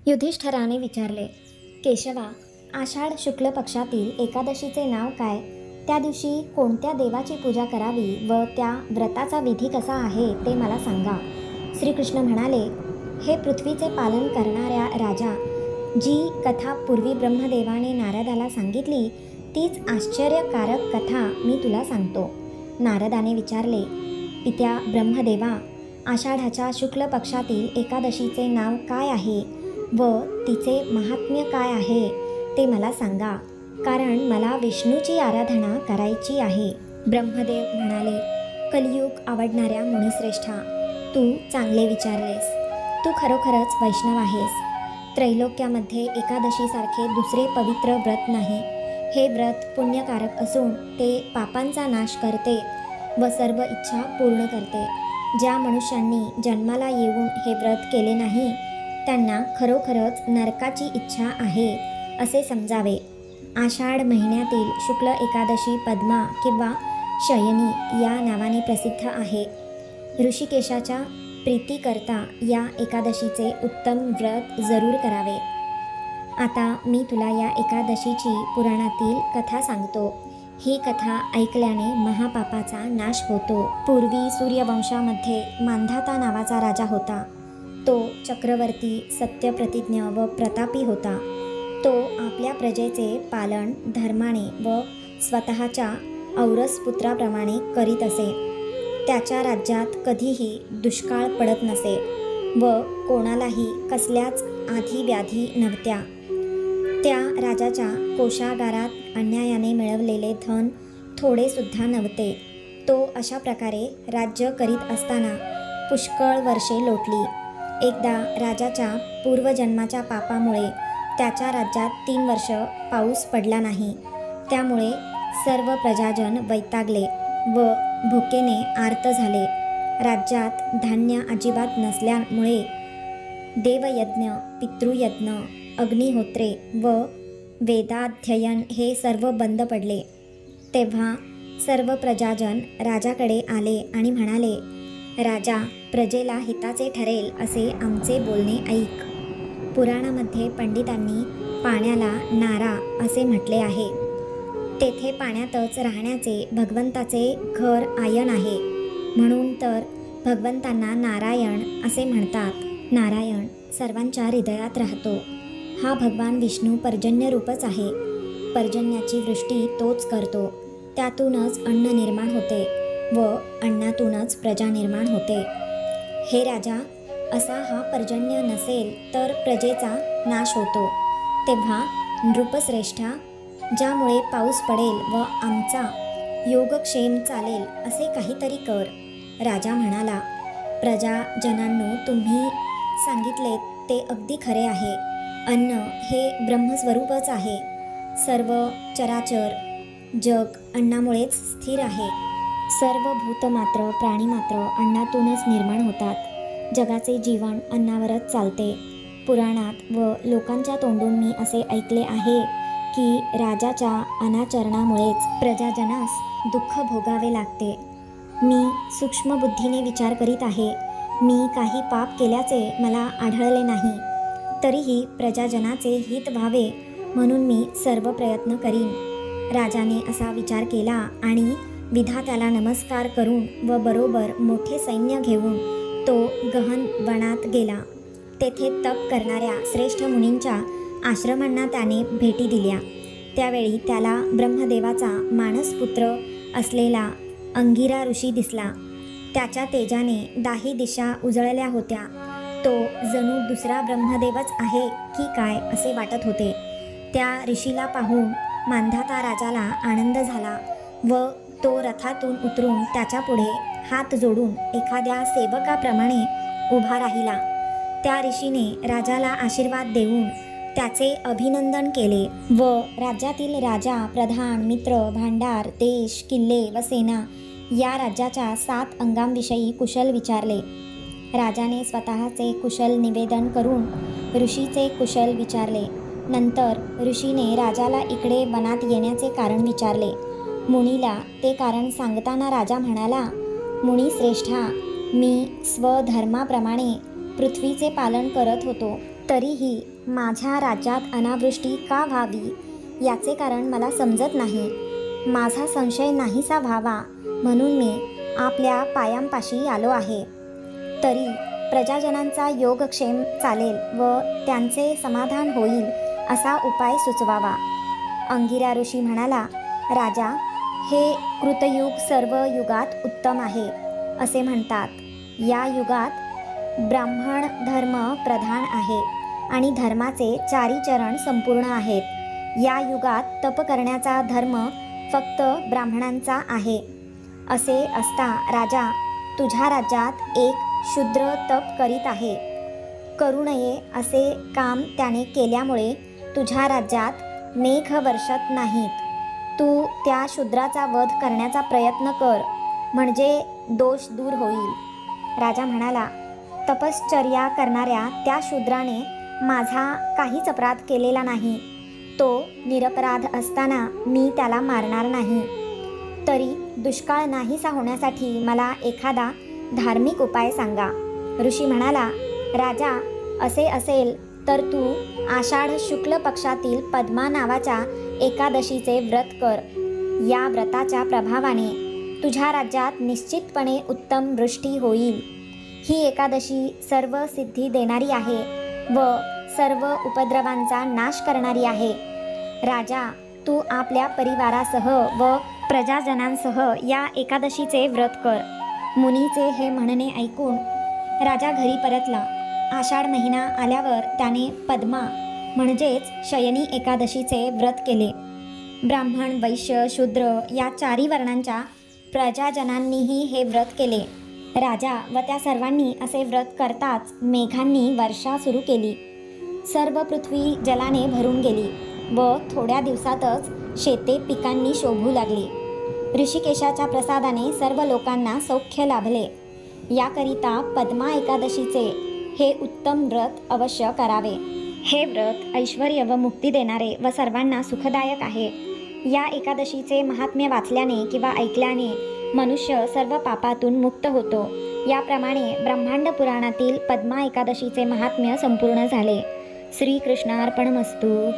युधिष्ठिराने विचारले, केशवा, आषाढ शुक्ल पक्षातील एकादशीचे नाव काय? त्या दिवशी कोणत्या देवाची पूजा करावी व त्या व्रताचा विधी कसा आहे ते मला सांगा. श्रीकृष्ण म्हणाले, हे पृथ्वीचे पालन करणाऱ्या राजा, जी कथा पूर्वी ब्रह्मदेवाने नारदाला सांगितली तीच आश्चर्यकारक कथा मी तुला सांगतो. नारदाने विचारले, पित्या ब्रह्मदेवा, आषाढाच्या शुक्ल पक्षातील एकादशीचे नाव काय आहे व तिचे महात्म्य काय आहे ते मला सांगा, कारण मला विष्णूची आराधना करायची आहे. ब्रह्मदेव म्हणाले, कलियुग आवडणाऱ्या मुनिश्रेष्ठा, तू चांगले विचारलेस. तू खरोखरच वैष्णव आहेस. त्रैलोक्यामध्ये एकादशीसारखे दुसरे पवित्र व्रत नाही. हे व्रत पुण्यकारक असून ते पापांचा नाश करते व सर्व इच्छा पूर्ण करते. ज्या मनुष्यांनी जन्माला येऊन हे व्रत केले नाही त्यांना खरोखरच नरकाची इच्छा आहे असे समजावे. आषाढ महिन्यातील शुक्ल एकादशी पद्मा किंवा शयनी या नावाने प्रसिद्ध आहे. ऋषिकेशाच्या प्रीतीकरता या एकादशीचे उत्तम व्रत जरूर करावे. आता मी तुला या एकादशीची पुराणातील कथा सांगतो. ही कथा ऐकल्याने महापापाचा नाश होतो. पूर्वी सूर्यवंशामध्ये मांधाता नावाचा राजा होता. तो चक्रवर्ती, सत्यप्रतिज्ञ व प्रतापी होता. तो आपल्या प्रजेचे पालन धर्माने व स्वतःच्या औरसपुत्राप्रमाणे करीत असे. त्याच्या राज्यात कधीही दुष्काळ पडत नसे व कोणालाही कसल्याच आधी-व्याधी नव्हत्या. त्या राजाच्या कोषागारात अन्यायाने मिळवलेले धन थोडेसुद्धा नव्हते. तो अशा प्रकारे राज्य करीत असताना पुष्कळ वर्षे लोटली. एकदा राजाच्या पूर्वजन्माच्या पापामुळे त्याच्या राज्यात 3 वर्ष पाऊस पडला नाही. त्यामुळे सर्व प्रजाजन वैतागले व भुकेने आर्त झाले. राज्यात धान्य अजिबात नसल्यामुळे देवयज्ञ, पितृयज्ञ, अग्निहोत्रे व वेदाध्ययन हे सर्व बंद पडले. तेव्हा सर्व प्रजाजन राजाकडे आले आणि म्हणाले, राजा, प्रजेला हिताचे ठरेल असे आमचे बोलणे ऐक. पुराणामध्ये पंडितांनी पाण्याला नारा असे म्हटले आहे. तेथे पाण्यातच राहण्याचे भगवंताचे घर आयन आहे. म्हणून तर भगवंतांना नारायण असे म्हणतात. नारायण सर्वांच्या हृदयात राहतो. हा भगवान विष्णू पर्जन्य रूपच आहे. पर्जन्याची वृष्टी तोच करतो. त्यातूनच अन्न निर्माण होते व अन्नातूनच प्रजा निर्माण होते. हे राजा, असा हा पर्जन्य नसेल तर प्रजेचा नाश होतो. तेव्हा नृपश्रेष्ठा, ज्यामुळे पाऊस पडेल व आमचा योगक्षेम चालेल असे काहीतरी कर. राजा म्हणाला, प्रजाजनांनो, तुम्ही सांगितले ते अगदी खरे आहे. अन्न हे ब्रह्मस्वरूपच आहे. सर्व चराचर जग अन्नामुळेच स्थिर आहे. सर्व भूतमात्र प्राणीमात्र अन्नातूनच निर्माण होतात. जगाचे जीवन अन्नावरच चालते. पुराणात व लोकांच्या तोंडून मी असे ऐकले आहे की राजाच्या अनाचरणामुळेच प्रजाजनास दुःख भोगावे लागते. मी सूक्ष्म बुद्धीने विचार करीत आहे. मी काही पाप केल्याचे मला आढळले नाही. तरीही प्रजाजनाचे हित व्हावे म्हणून मी सर्व प्रयत्न करीन. राजाने असा विचार केला आणि विधात्याला नमस्कार करून व बरोबर मोठे सैन्य घेऊन तो गहन वनात गेला. तेथे तप करणाऱ्या श्रेष्ठ मुनींच्या आश्रमांना त्याने भेटी दिल्या. त्यावेळी त्याला ब्रह्मदेवाचा मानसपुत्र असलेला अंगिरा ऋषी दिसला. त्याच्या तेजाने दाही दिशा उजळल्या होत्या. तो जणू दुसरा ब्रह्मदेवच आहे की काय असे वाटत होते. त्या ऋषीला पाहून मांधाता राजाला आनंद झाला व तो रथातून उतरून त्याच्या पुढे हात जोडून एखाद्या सेवकाप्रमाणे उभा राहिला. त्या ऋषीने राजाला आशीर्वाद देऊन त्याचे अभिनंदन केले व राज्यातील राजा, प्रधान, मित्र, भांडार, देश, किल्ले व सेना या राज्याच्या 7 अंगांविषयी कुशल विचारले. राजाने स्वतःचे कुशल निवेदन करून ऋषीचे कुशल विचारले. नंतर ऋषीने राजाला इकडे वनात येण्याचे कारण विचारले. मुनीला ते कारण सांगताना राजा म्हणाला, मुनीश्रेष्ठा, मी स्वधर्माप्रमाणे पृथ्वीचे पालन करत होतो. तरीही माझ्या राज्यात अनावृष्टी का व्हावी याचे कारण मला समजत नाही. माझा संशय नाहीसा व्हावा म्हणून मी आपल्या पायांपाशी आलो आहे. तरी प्रजाजनांचा योगक्षेम चालेल व त्यांचे समाधान होईल असा उपाय सुचवावा. अंगिरा ऋषी म्हणाला, राजा, हे कृतयुग सर्व युगात उत्तम आहे असे म्हणतात. या युगात ब्राह्मण धर्म प्रधान आहे आणि धर्माचे चारी चरण संपूर्ण आहेत. या युगात तप करण्याचा धर्म फक्त ब्राह्मणांचा आहे. असे असता राजा, तुझ्या राज्यात एक शूद्र तप करीत आहे. करू नये असे काम त्याने केल्यामुळे तुझ्या राज्यात मेघ वर्षत नाहीत. तू त्या शूद्राचा वध करण्याचा प्रयत्न कर, म्हणजे दोष दूर होईल. राजा म्हणाला, तपश्चर्या करणाऱ्या त्या शूद्राने माझा काहीच अपराध केलेला नाही. तो निरपराध असताना मी त्याला मारणार नाही. तरी दुष्काळ नाहीसा होण्यासाठी मला एखादा धार्मिक उपाय सांगा. ऋषी म्हणाला, राजा, असे असेल तर तू आषाढ शुक्ल पक्षातील पद्मा नावाच्या एकादशीचे व्रत कर. या व्रताच्या प्रभावाने तुझ्या राज्यात निश्चितपणे उत्तम वृष्टी होईल. ही एकादशी सर्व सिद्धी देणारी आहे व सर्व उपद्रवांचा नाश करणारी आहे. राजा, तू आपल्या परिवारासह व प्रजाजनांसह या एकादशीचे व्रत कर. मुनीचे हे म्हणणे ऐकून राजा घरी परतला. आषाढ महिना आल्यावर त्याने पद्मा म्हणजेच शयनी एकादशीचे व्रत केले. ब्राह्मण, वैश्य, शूद्र या चारी वर्णांच्या प्रजाजनांनीही हे व्रत केले. राजा व त्या सर्वांनी असे व्रत करताच मेघांनी वर्षा सुरू केली. सर्व पृथ्वी जलाने भरून गेली व थोड्या दिवसातच शेते पिकांनी शोभू लागली. ऋषिकेशाच्या प्रसादाने सर्व लोकांना सौख्य लाभले. याकरिता पद्मा एकादशीचे हे उत्तम व्रत अवश्य करावे. हे व्रत ऐश्वर्य व मुक्ती देणारे व सर्वांना सुखदायक आहे. या एकादशीचे महात्म्य वाचल्याने किंवा ऐकल्याने मनुष्य सर्व पापातून मुक्त होतो. याप्रमाणे ब्रह्मांड पुराणातील पद्मा एकादशीचे महात्म्य संपूर्ण झाले. श्रीकृष्णार्पणमस्तु.